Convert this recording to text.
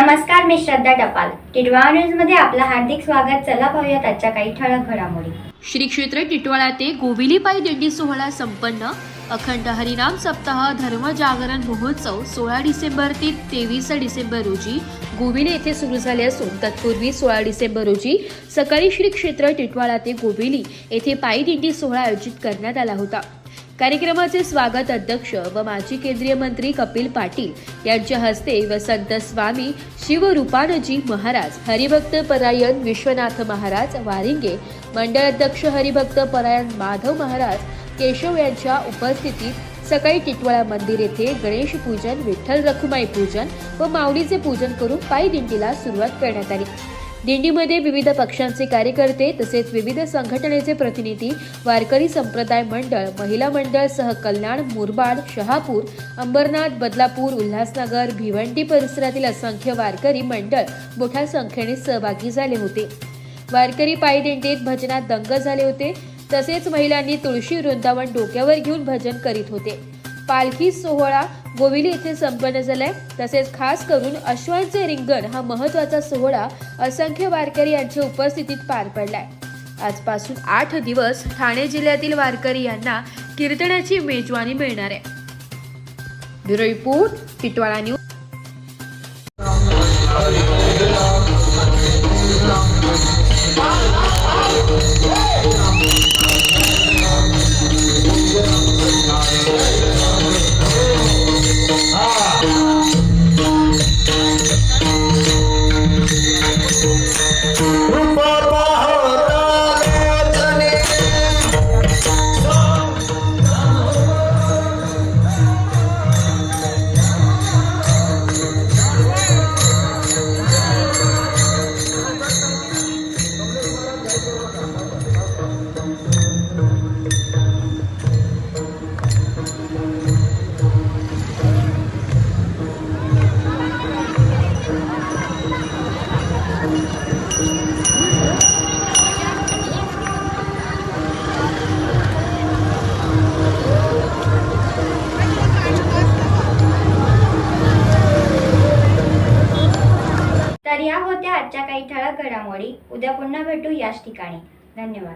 नमस्कार, मी श्रद्धा टपाल. टिटवाळा न्यूज मध्ये आपलं हार्दिक स्वागत. चला पाहूयात आजच्या काही ठळक घडामोडी. श्री क्षेत्र टिटवाळा ते गोविली पायी दिंडी सोहळा संपन्न. अखंड हरिनाम सप्ताह धर्म जागरण महोत्सव 16 डिसेंबर ते 23 डिसेंबर रोजी गोविली येथे सुरू झाले असून तत्पूर्वी 16 डिसेंबर रोजी सकाळी श्री क्षेत्र टिटवाळा ते गोविली येथे पायी दिंडी सोहळा आयोजित करण्यात आला होता. कार्यक्रमाचे स्वागत अध्यक्ष व माजी केंद्रीय मंत्री कपिल पाटील यांच्या हस्ते व संत स्वामी शिवरूपानजी महाराज, हरिभक्त परायण विश्वनाथ महाराज वारिंगे, मंडळ अध्यक्ष हरिभक्त परायण माधव महाराज केशव यांच्या उपस्थितीत सकाळी टिटवाळा मंदिर येथे गणेश पूजन, विठ्ठल रखुमाई पूजन व माऊलीचे पूजन करून पायी दिंडीला सुरुवात करण्यात आली. दिंडीमध्ये विविध पक्षांचे कार्यकर्ते तसेच विविध संघटनेचे प्रतिनिधी, वारकरी संप्रदाय मंडळ, महिला मंडळ सह कल्याण, मुरबाड, शहापूर, अंबरनाथ, बदलापूर, उल्हासनगर, भिवंडी परिसरातील असंख्य वारकरी मंडळ मोठ्या संख्येने सहभागी झाले होते. वारकरी पायी दिंडीत भजनात दंग झाले होते. तसेच महिलांनी तुळशी वृंदावन डोक्यावर घेऊन भजन करीत होते. पालखी सोहळा गोविली येथे संपन्न झालाय. तसेच खास करून अश्वांचे रिंगण हा महत्त्वाचा सोहळा असंख्य वारकरी यांच्या उपस्थितीत पार पडलाय. आजपासून 8 दिवस ठाणे जिल्ह्यातील वारकरी यांना कीर्तनाची मेजवानी मिळणार आहे. Bureau report, Titwala news. तर या होत्या आजच्या काही ठळक घडामोडी. उद्या पुन्हा भेटू याच ठिकाणी. धन्यवाद.